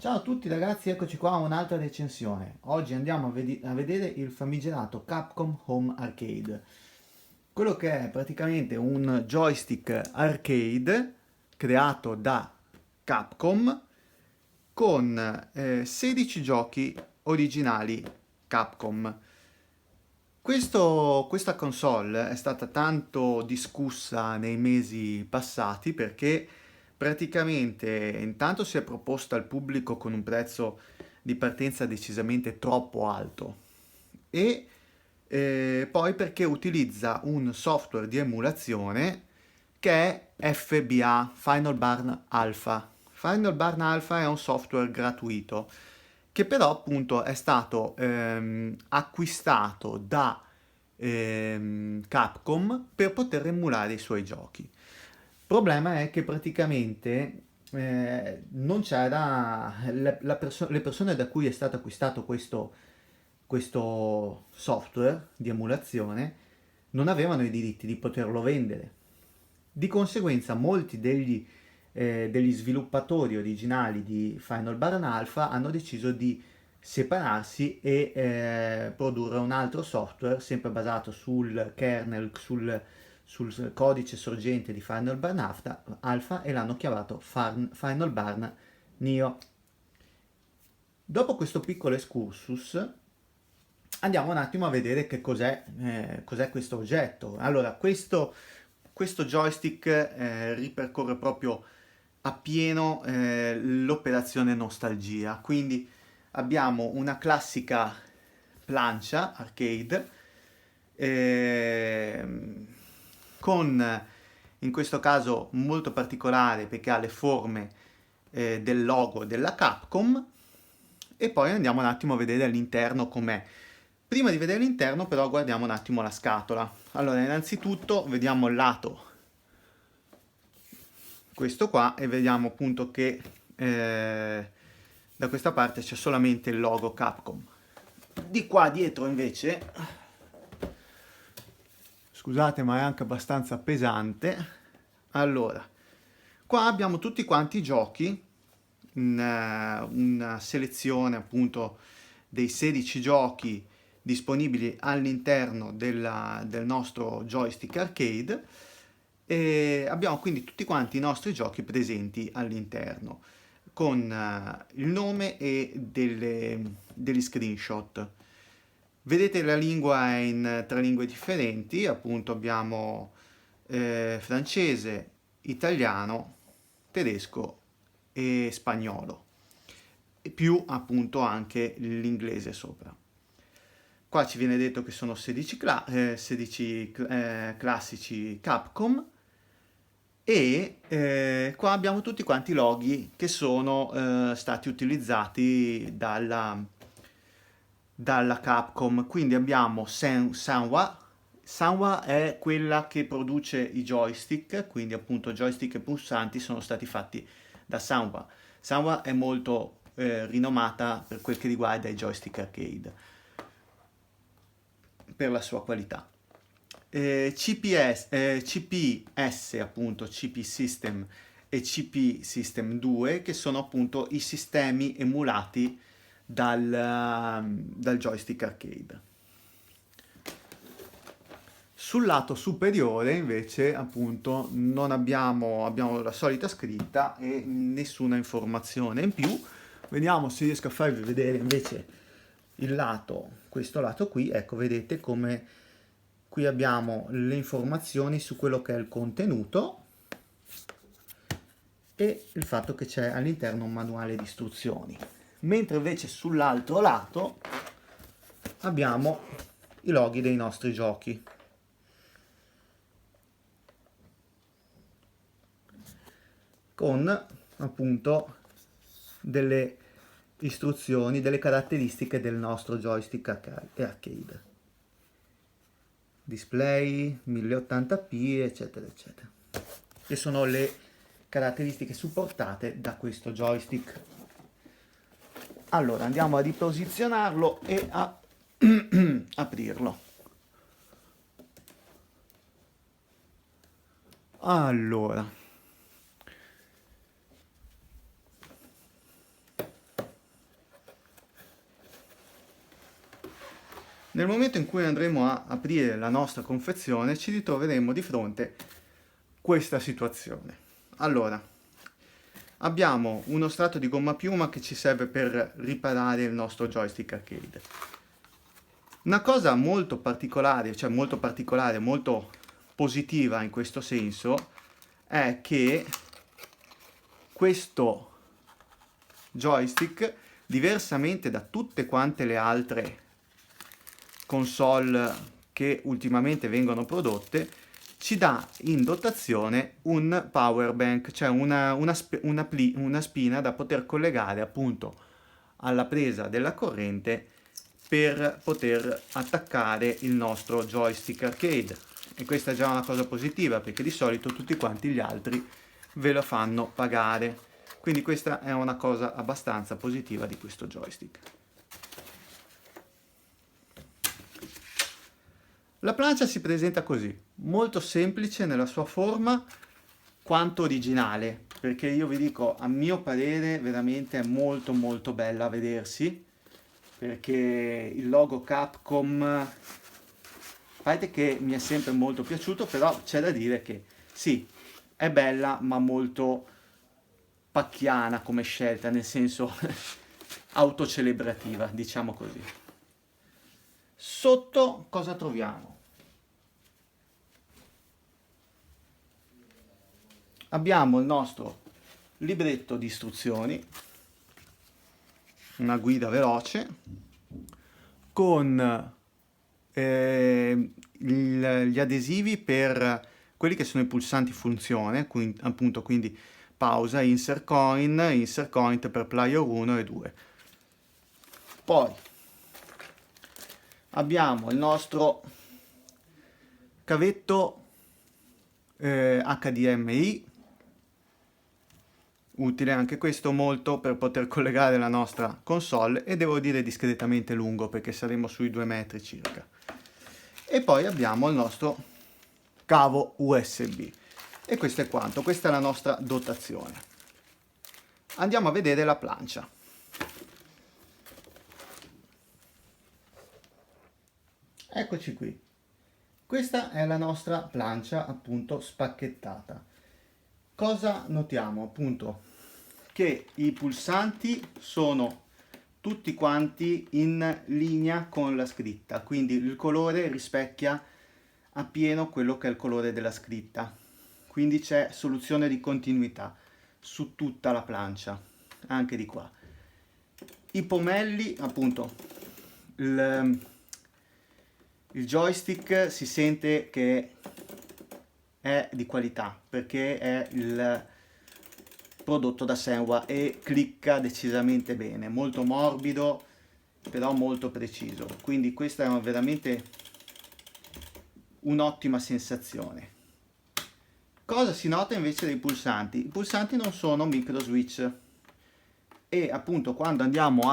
Ciao a tutti ragazzi, eccoci qua a un'altra recensione. Oggi andiamo a vedere il famigerato Capcom Home Arcade. Quello che è praticamente un joystick arcade creato da Capcom con 16 giochi originali Capcom. Questa console è stata tanto discussa nei mesi passati perché praticamente intanto si è proposta al pubblico con un prezzo di partenza decisamente troppo alto e poi perché utilizza un software di emulazione che è FBA, Final Barn Alpha. Final Barn Alpha è un software gratuito che però appunto è stato acquistato da Capcom per poter emulare i suoi giochi. Il problema è che praticamente non c'era le persone da cui è stato acquistato questo software di emulazione non avevano i diritti di poterlo vendere. Di conseguenza, molti degli sviluppatori originali di Final Barn Alpha hanno deciso di separarsi e produrre un altro software sempre basato sul kernel, sul codice sorgente di Final Barn Alpha e l'hanno chiamato Final Barn Neo. Dopo questo piccolo excursus andiamo un attimo a vedere che cos'è questo oggetto. Allora, questo joystick ripercorre proprio appieno l'operazione nostalgia, quindi abbiamo una classica plancia arcade ehm, con in questo caso molto particolare perché ha le forme del logo della Capcom e poi andiamo un attimo a vedere all'interno com'è. Prima di vedere l'interno però guardiamo un attimo la scatola. Allora, innanzitutto vediamo il lato, questo qua, e vediamo appunto che da questa parte c'è solamente il logo Capcom. Di qua dietro invece, scusate ma è anche abbastanza pesante, allora, qua abbiamo tutti quanti i giochi, una selezione appunto dei 16 giochi disponibili all'interno del nostro joystick arcade e abbiamo quindi tutti quanti i nostri giochi presenti all'interno con il nome e degli screenshot. Vedete la lingua è in tre lingue differenti, appunto abbiamo francese, italiano, tedesco e spagnolo, e più appunto anche l'inglese sopra. Qua ci viene detto che sono 16 classici Capcom e qua abbiamo tutti quanti i loghi che sono stati utilizzati dalla Capcom. Quindi abbiamo Sanwa. Sanwa è quella che produce i joystick, quindi appunto joystick e pulsanti sono stati fatti da Sanwa. Sanwa è molto rinomata per quel che riguarda i joystick arcade, per la sua qualità. CPS appunto, CP System e CP System 2 che sono appunto i sistemi emulati dal joystick arcade. Sul lato superiore invece appunto non abbiamo la solita scritta e nessuna informazione in più. Vediamo se riesco a farvi vedere invece questo lato qui, ecco vedete come qui abbiamo le informazioni su quello che è il contenuto e il fatto che c'è all'interno un manuale di istruzioni. Mentre invece sull'altro lato abbiamo i loghi dei nostri giochi. Con appunto delle istruzioni, delle caratteristiche del nostro joystick arcade. Display 1080p, eccetera, eccetera. Che sono le caratteristiche supportate da questo joystick. Allora andiamo a riposizionarlo e a aprirlo. Allora, Nel momento in cui andremo a aprire la nostra confezione ci ritroveremo di fronte a questa situazione. Allora, abbiamo uno strato di gomma piuma che ci serve per riparare il nostro joystick arcade. Una cosa molto particolare, molto positiva in questo senso, è che questo joystick, diversamente da tutte quante le altre console che ultimamente vengono prodotte, ci dà in dotazione un power bank, cioè una spina da poter collegare appunto alla presa della corrente per poter attaccare il nostro joystick arcade. E questa è già una cosa positiva, perché di solito tutti quanti gli altri ve lo fanno pagare. Quindi questa è una cosa abbastanza positiva di questo joystick. La plancia si presenta così, molto semplice nella sua forma quanto originale, perché io vi dico, a mio parere veramente è molto molto bella a vedersi, perché il logo Capcom, a parte che mi è sempre molto piaciuto, però c'è da dire che sì, è bella ma molto pacchiana come scelta, nel senso autocelebrativa, diciamo così. Sotto cosa troviamo? Abbiamo il nostro libretto di istruzioni, una guida veloce con gli adesivi per quelli che sono i pulsanti funzione, quindi pausa, insert coin per player 1 e 2. Poi abbiamo il nostro cavetto HDMI, utile anche questo molto per poter collegare la nostra console, e devo dire discretamente lungo perché saremo sui 2 metri circa. E poi abbiamo il nostro cavo USB. E questo è quanto, questa è la nostra dotazione. Andiamo a vedere la plancia. Eccoci qui. Questa è la nostra plancia appunto spacchettata. Cosa notiamo? Appunto che i pulsanti sono tutti quanti in linea con la scritta, quindi il colore rispecchia appieno quello che è il colore della scritta, quindi c'è soluzione di continuità su tutta la plancia, anche di qua. I pomelli, appunto, il joystick si sente che è di qualità perché è il prodotto da Senwa e clicca decisamente bene, molto morbido però molto preciso, quindi questa è veramente un'ottima sensazione. Cosa si nota invece dei pulsanti? I pulsanti non sono micro switch e appunto quando andiamo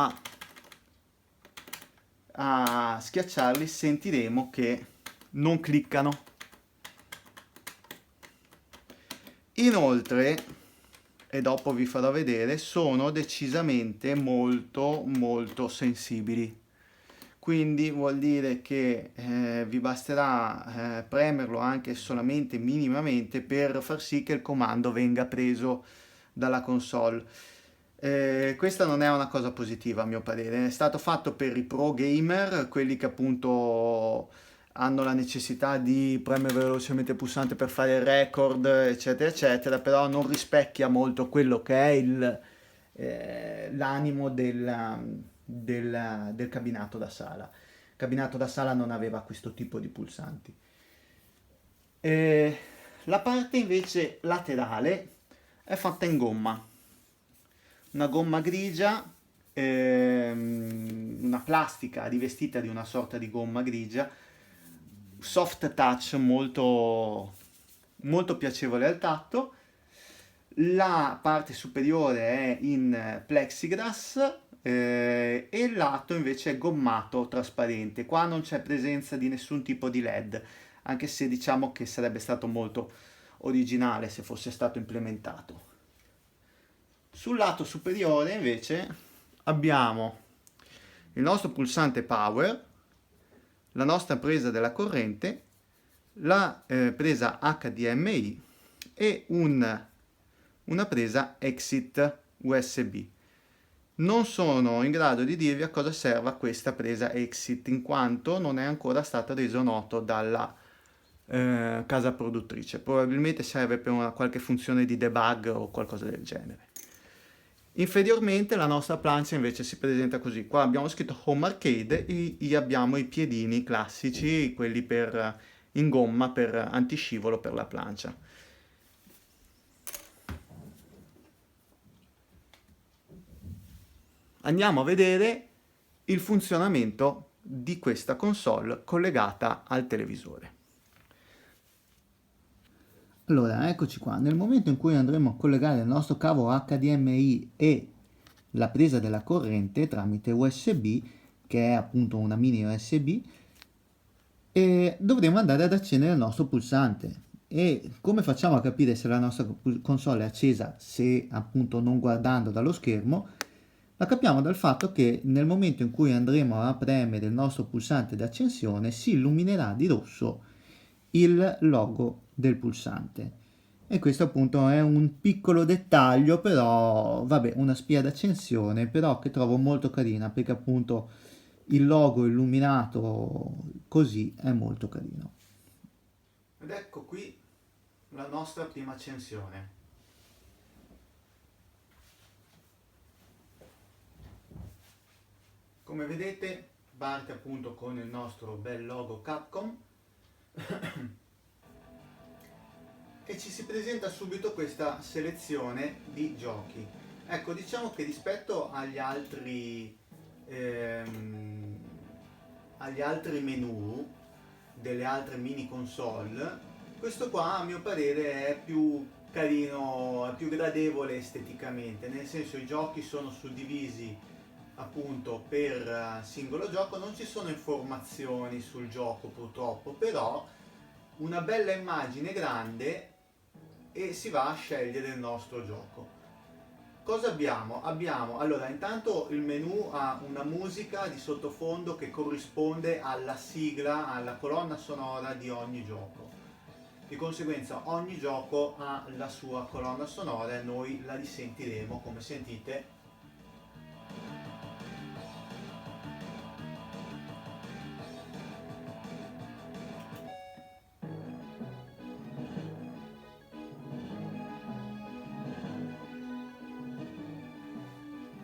a schiacciarli sentiremo che non cliccano. Inoltre, e dopo vi farò vedere, sono decisamente molto sensibili. Quindi vuol dire che vi basterà premerlo anche solamente minimamente per far sì che il comando venga preso dalla console. Questa non è una cosa positiva a mio parere, è stato fatto per i pro gamer, quelli che appunto hanno la necessità di premere velocemente il pulsante per fare il record, eccetera, eccetera, però non rispecchia molto quello che è l'animo del cabinato da sala. Il cabinato da sala non aveva questo tipo di pulsanti. La parte invece laterale è fatta in gomma, una gomma grigia, una plastica rivestita di una sorta di gomma grigia, soft touch, molto piacevole al tatto. La parte superiore è in plexiglass e il lato invece è gommato trasparente. Qua non c'è presenza di nessun tipo di LED, anche se diciamo che sarebbe stato molto originale se fosse stato implementato. Sul lato superiore invece abbiamo il nostro pulsante power la nostra presa della corrente, la presa HDMI e una presa exit USB. Non sono in grado di dirvi a cosa serva questa presa exit, in quanto non è ancora stato reso noto dalla casa produttrice. Probabilmente serve per qualche funzione di debug o qualcosa del genere. Inferiormente la nostra plancia invece si presenta così. Qua abbiamo scritto Home Arcade e abbiamo i piedini classici, quelli in gomma per antiscivolo per la plancia. Andiamo a vedere il funzionamento di questa console collegata al televisore. Allora, eccoci qua. Nel momento in cui andremo a collegare il nostro cavo HDMI e la presa della corrente tramite USB, che è appunto una mini USB, e dovremo andare ad accendere il nostro pulsante. E come facciamo a capire se la nostra console è accesa, se appunto non guardando dallo schermo? La capiamo dal fatto che nel momento in cui andremo a premere il nostro pulsante d'accensione si illuminerà di rosso il logo del pulsante. E questo appunto è un piccolo dettaglio, però vabbè, una spia d'accensione, però che trovo molto carina, perché appunto il logo illuminato così è molto carino. Ed ecco qui la nostra prima accensione. Come vedete parte appunto con il nostro bel logo Capcom e ci si presenta subito questa selezione di giochi. Ecco, diciamo che rispetto agli altri menu delle altre mini console, questo qua a mio parere è più carino, è più gradevole esteticamente, nel senso i giochi sono suddivisi appunto per singolo gioco, non ci sono informazioni sul gioco purtroppo, però una bella immagine grande e si va a scegliere il nostro gioco. Cosa abbiamo? Allora, intanto il menu ha una musica di sottofondo che corrisponde alla sigla, alla colonna sonora di ogni gioco. Di conseguenza ogni gioco ha la sua colonna sonora e noi la risentiremo, come sentite.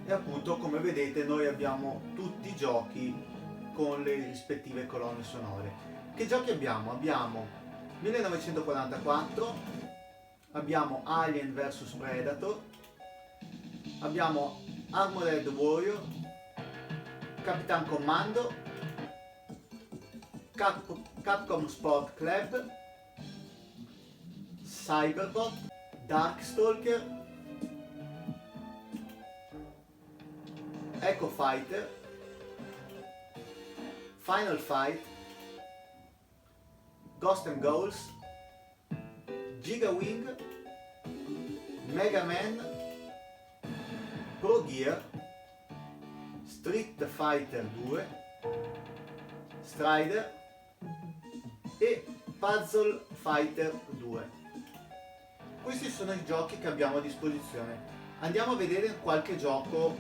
E appunto, come vedete, noi abbiamo tutti i giochi con le rispettive colonne sonore. Che giochi abbiamo? Abbiamo 1944, abbiamo Alien vs Predator, abbiamo Armored Warrior, Capitan Commando, Capcom Sport Club, Cyberbot, Darkstalker, Echo Fighter, Final Fight, Ghost and Goals, Giga Wing, Mega Man, Pro Gear, Street Fighter 2, Strider e Puzzle Fighter 2. Questi sono i giochi che abbiamo a disposizione. Andiamo a vedere qualche gioco,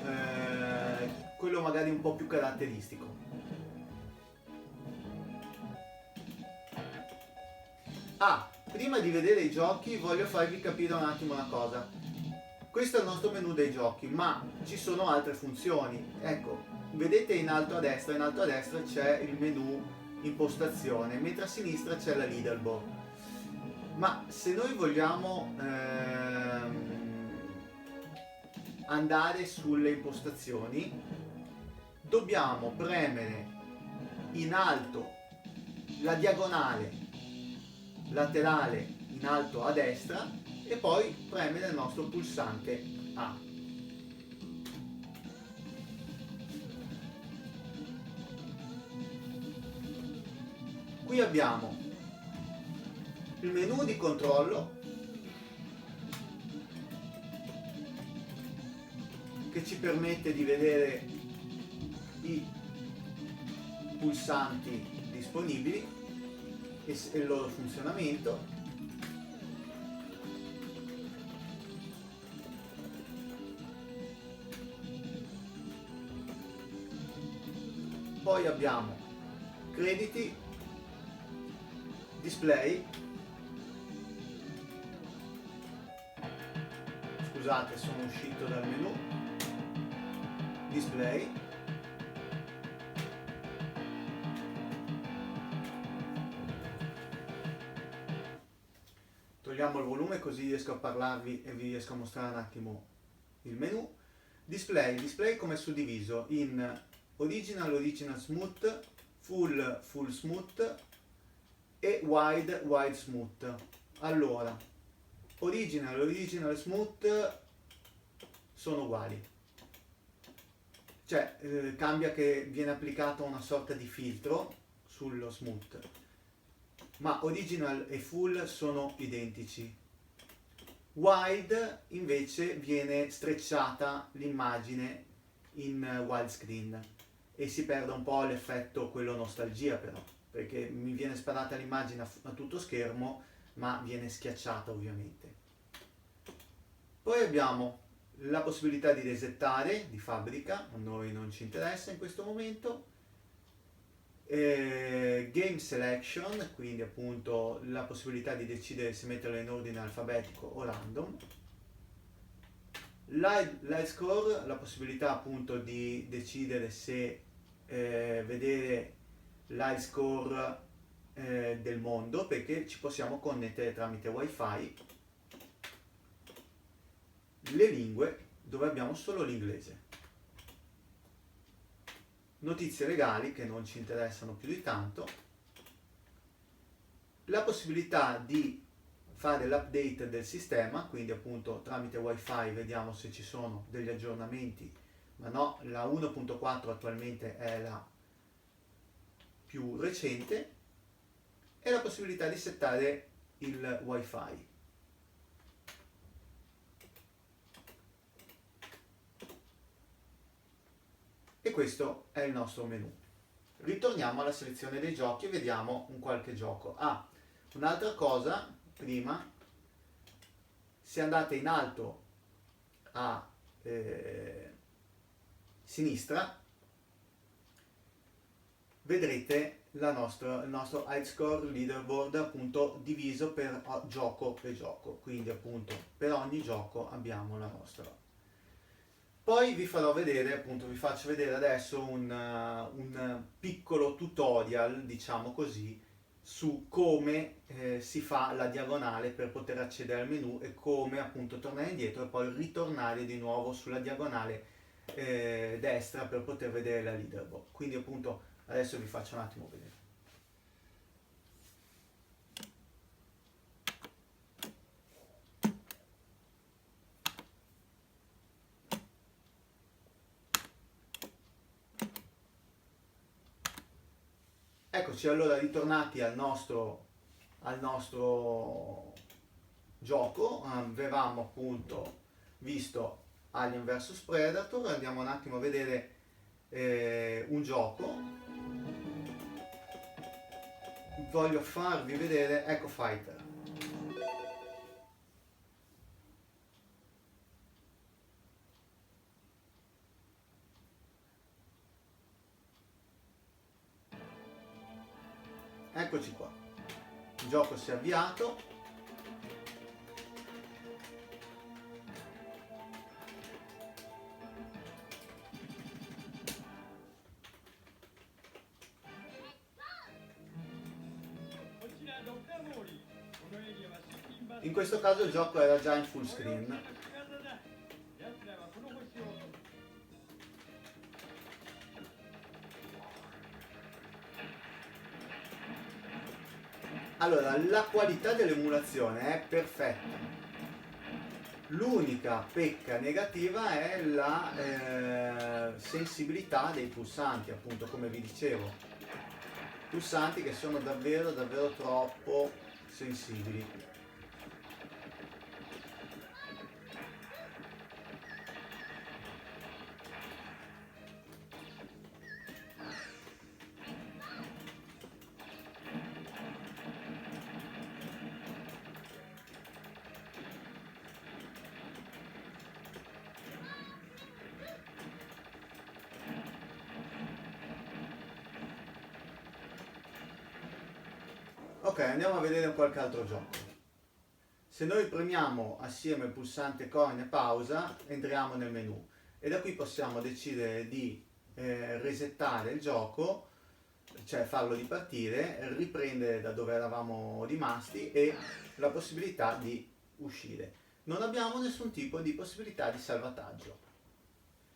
quello magari un po' più caratteristico. Prima di vedere i giochi voglio farvi capire un attimo una cosa. Questo è il nostro menu dei giochi, ma ci sono altre funzioni. Ecco, vedete in alto a destra c'è il menu impostazione, mentre a sinistra c'è la leaderboard. Ma se noi vogliamo andare sulle impostazioni, dobbiamo premere in alto la diagonale laterale in alto a destra e poi premere il nostro pulsante A. Qui abbiamo il menu di controllo che ci permette di vedere i pulsanti di disponibili e il loro funzionamento. Poi abbiamo crediti, display, scusate sono uscito dal menu, display, togliamo il volume così riesco a parlarvi e vi riesco a mostrare un attimo il menu. Display come è suddiviso in original smooth, full smooth e wide smooth. Allora, original smooth sono uguali, cioè cambia che viene applicato una sorta di filtro sullo smooth, ma original e full sono identici. Wide invece viene strecciata l'immagine in widescreen e si perde un po' l'effetto quello nostalgia, però, perché mi viene sparata l'immagine a tutto schermo ma viene schiacciata ovviamente. Poi abbiamo la possibilità di resettare di fabbrica, a noi non ci interessa in questo momento. Game selection, quindi appunto la possibilità di decidere se metterlo in ordine alfabetico o random. Live score, la possibilità appunto di decidere se vedere live score del mondo, perché ci possiamo connettere tramite wifi. Le lingue, dove abbiamo solo l'inglese. Notizie legali che non ci interessano più di tanto. La possibilità di fare l'update del sistema, quindi appunto tramite wifi vediamo se ci sono degli aggiornamenti, ma no, la 1.4 attualmente è la più recente, e la possibilità di settare il wifi. E questo è il nostro menu. Ritorniamo alla selezione dei giochi e vediamo un qualche gioco. Un'altra cosa, prima, se andate in alto a sinistra, vedrete il nostro high score leaderboard appunto diviso per gioco e gioco, quindi appunto per ogni gioco abbiamo la nostra. Poi vi farò vedere, appunto vi faccio vedere adesso un piccolo tutorial, diciamo così, su come si fa la diagonale per poter accedere al menu e come appunto tornare indietro e poi ritornare di nuovo sulla diagonale destra per poter vedere la leaderboard. Quindi appunto adesso vi faccio un attimo vedere. Eccoci allora ritornati al nostro gioco. Avevamo appunto visto Alien vs Predator, andiamo un attimo a vedere un gioco. Voglio farvi vedere Echo Fighter. Eccoci qua, il gioco si è avviato. In questo caso il gioco era già in full screen. Allora, la qualità dell'emulazione è perfetta. L'unica pecca negativa è la sensibilità dei pulsanti, appunto come vi dicevo. Pulsanti che sono davvero troppo sensibili. Ok, andiamo a vedere qualche altro gioco. Se noi premiamo assieme il pulsante coin e pausa, entriamo nel menu e da qui possiamo decidere di resettare il gioco, cioè farlo ripartire, riprendere da dove eravamo rimasti e la possibilità di uscire. Non abbiamo nessun tipo di possibilità di salvataggio.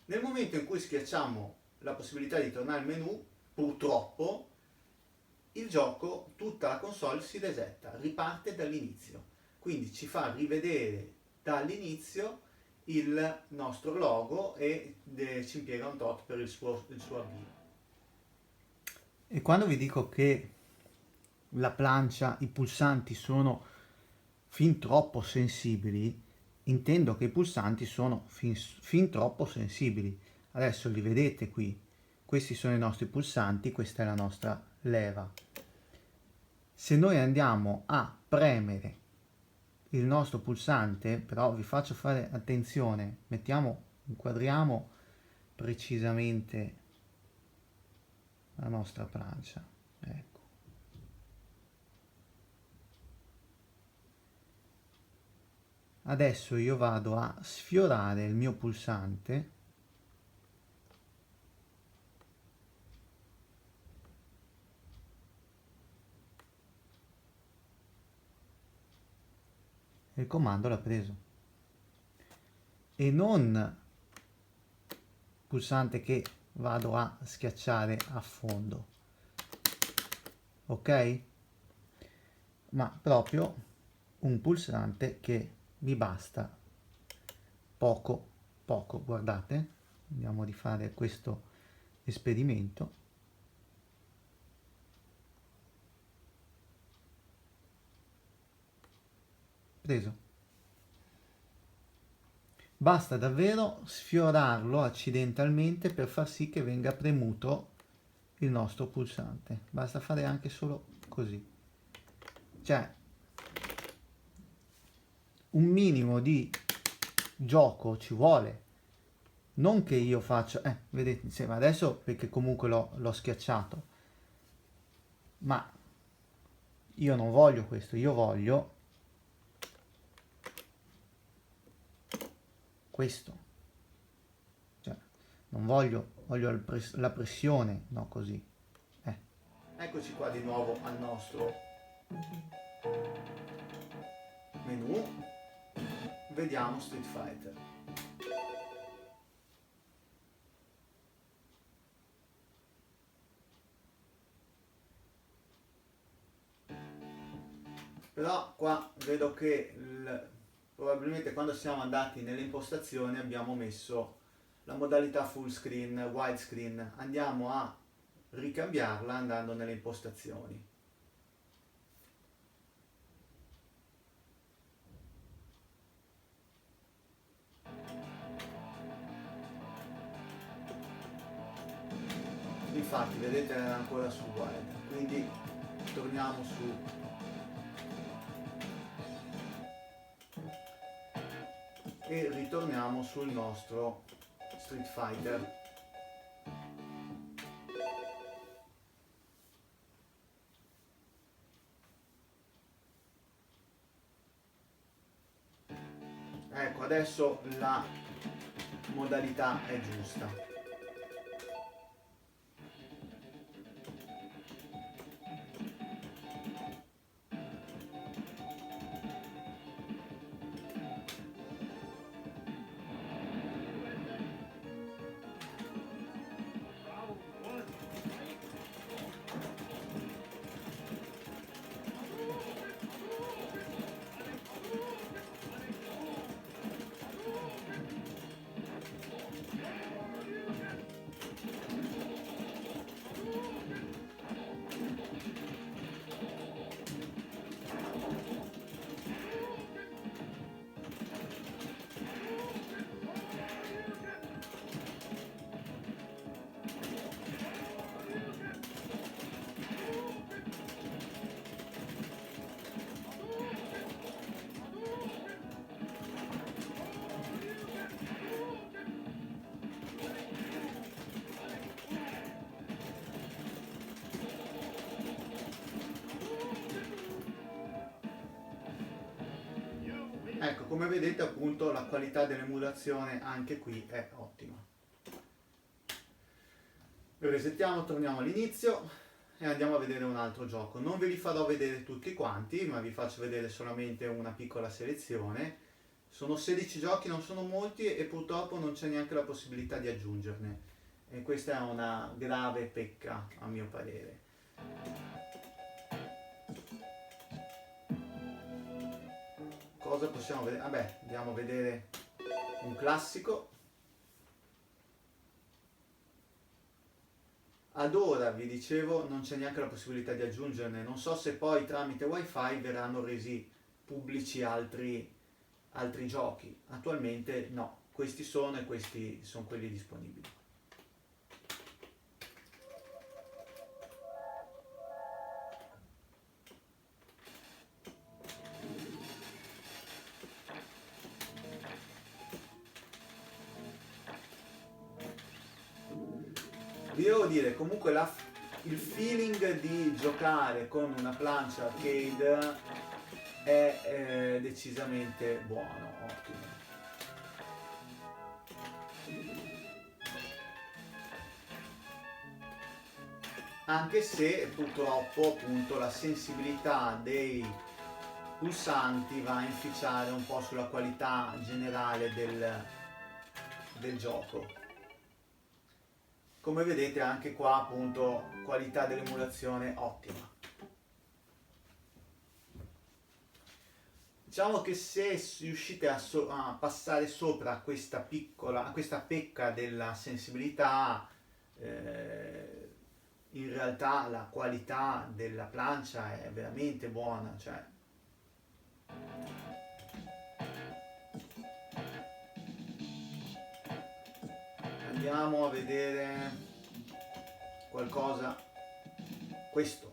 Nel momento in cui schiacciamo la possibilità di tornare al menu, purtroppo il gioco, tutta la console si resetta, riparte dall'inizio. Quindi ci fa rivedere dall'inizio il nostro logo e ci impiega un tot per il suo avvio. E quando vi dico che la plancia, i pulsanti sono fin troppo sensibili, intendo che i pulsanti sono fin troppo sensibili. Adesso li vedete qui, questi sono i nostri pulsanti, questa è la nostra leva. Se noi andiamo a premere il nostro pulsante, però vi faccio fare attenzione, inquadriamo precisamente la nostra plancia, ecco. Adesso io vado a sfiorare il mio pulsante e il comando l'ha preso. E non pulsante che vado a schiacciare a fondo, ok? Ma proprio un pulsante che mi basta poco, guardate, andiamo a rifare questo esperimento. Preso. Basta davvero sfiorarlo accidentalmente per far sì che venga premuto il nostro pulsante. Basta fare anche solo così. Cioè, un minimo di gioco ci vuole. Non che io faccia... vedete, insieme adesso perché comunque l'ho schiacciato. Ma io non voglio questo, io voglio questo. Cioè, non voglio la pressione, no, così. Eccoci qua di nuovo al nostro menu. Vediamo Street Fighter. Però qua vedo che probabilmente quando siamo andati nelle impostazioni abbiamo messo la modalità full screen, widescreen. Andiamo a ricambiarla andando nelle impostazioni. Infatti vedete era ancora su wide, quindi torniamo su e ritorniamo sul nostro Street Fighter. Ecco, adesso la modalità è giusta. come vedete appunto la qualità dell'emulazione anche qui è ottima. Lo resettiamo, torniamo all'inizio e andiamo a vedere un altro gioco. Non ve li farò vedere tutti quanti, ma vi faccio vedere solamente una piccola selezione. Sono 16 giochi, non sono molti e purtroppo non c'è neanche la possibilità di aggiungerne. E questa è una grave pecca a mio parere. Cosa possiamo vedere? Vabbè, andiamo a vedere un classico. Ad ora, vi dicevo, non c'è neanche la possibilità di aggiungerne. Non so se poi tramite wifi verranno resi pubblici altri giochi. Attualmente no, questi sono e questi sono quelli disponibili. Vi devo dire, comunque il feeling di giocare con una plancia arcade è decisamente buono, ottimo. Anche se purtroppo appunto la sensibilità dei pulsanti va a inficiare un po' sulla qualità generale del gioco. Come vedete anche qua appunto qualità dell'emulazione ottima. Diciamo che se riuscite a passare sopra questa pecca della sensibilità, in realtà la qualità della plancia è veramente buona, cioè andiamo a vedere qualcosa, questo.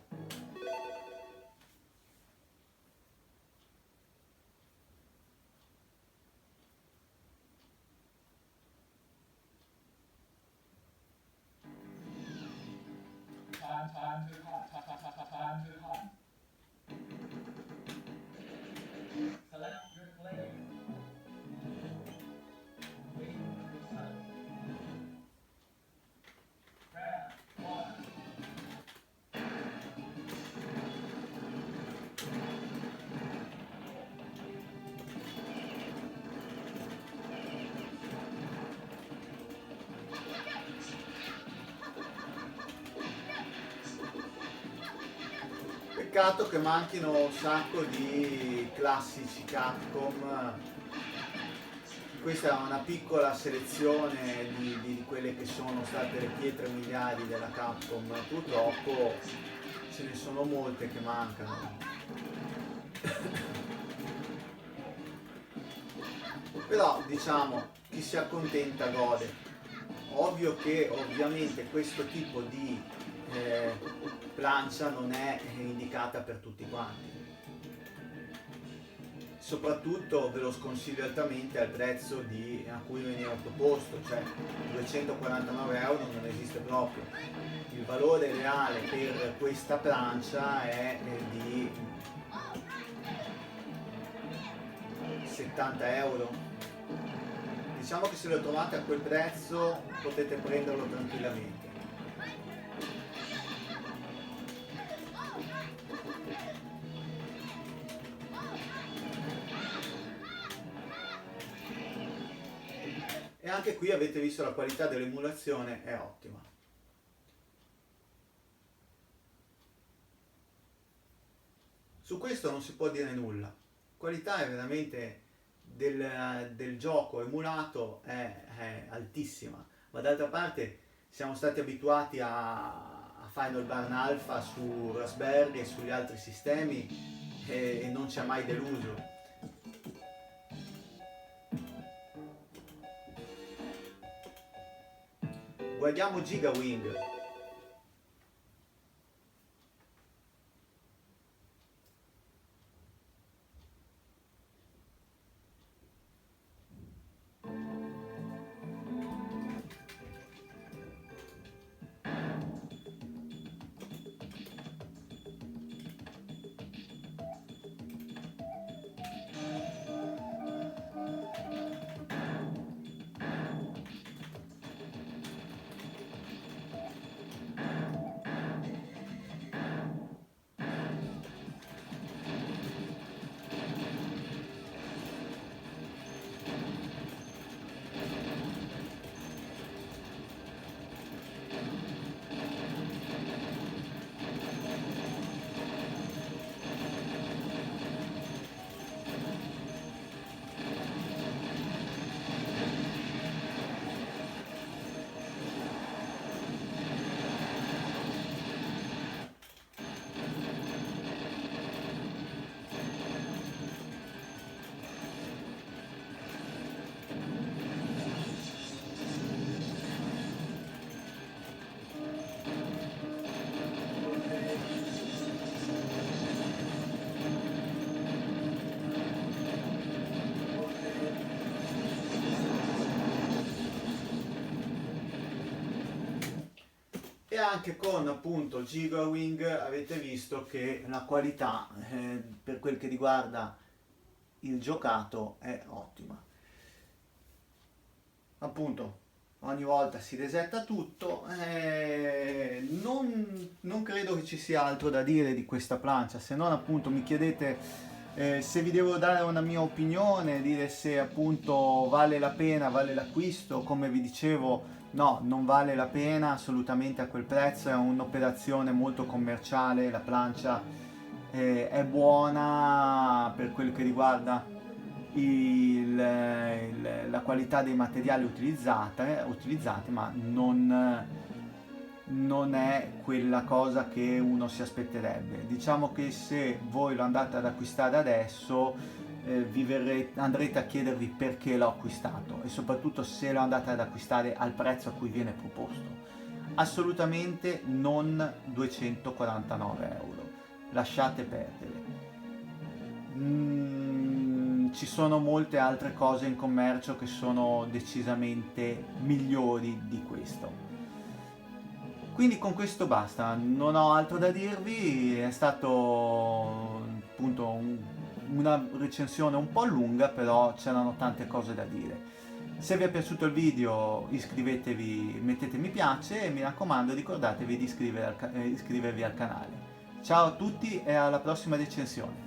Peccato che manchino un sacco di classici Capcom. Questa è una piccola selezione di quelle che sono state le pietre miliari della Capcom. Purtroppo ce ne sono molte che mancano. Però diciamo, chi si accontenta gode. Ovvio che ovviamente questo tipo di plancia non è indicata per tutti quanti. Soprattutto ve lo sconsiglio altamente al prezzo a cui veniva proposto, cioè 249 euro non esiste proprio. Il valore reale per questa plancia è di 70 euro. Diciamo che se lo trovate a quel prezzo potete prenderlo tranquillamente. E anche qui avete visto la qualità dell'emulazione è ottima. Su questo non si può dire nulla. Qualità è veramente del gioco emulato è altissima, ma d'altra parte siamo stati abituati a Final Burn Alpha su Raspberry e sugli altri sistemi e non ci ha mai deluso. Guardiamo Giga Wing. anche con appunto Gigawing avete visto che la qualità per quel che riguarda il giocato è ottima. Appunto ogni volta si resetta tutto, non credo che ci sia altro da dire di questa plancia, se non appunto mi chiedete se vi devo dare una mia opinione, dire se appunto vale la pena, vale l'acquisto. Come vi dicevo, no, non vale la pena assolutamente a quel prezzo, è un'operazione molto commerciale, la plancia è buona per quel che riguarda la qualità dei materiali utilizzati, ma non è quella cosa che uno si aspetterebbe. Diciamo che se voi lo andate ad acquistare adesso, andrete a chiedervi perché l'ho acquistato, e soprattutto se lo andate ad acquistare al prezzo a cui viene proposto. Assolutamente non 249 euro, lasciate perdere. Ci sono molte altre cose in commercio che sono decisamente migliori di questo. Quindi con questo basta, non ho altro da dirvi, è stato appunto una recensione un po' lunga, però c'erano tante cose da dire. Se vi è piaciuto il video iscrivetevi, mettete mi piace e mi raccomando ricordatevi di iscrivervi al canale. Ciao a tutti e alla prossima recensione.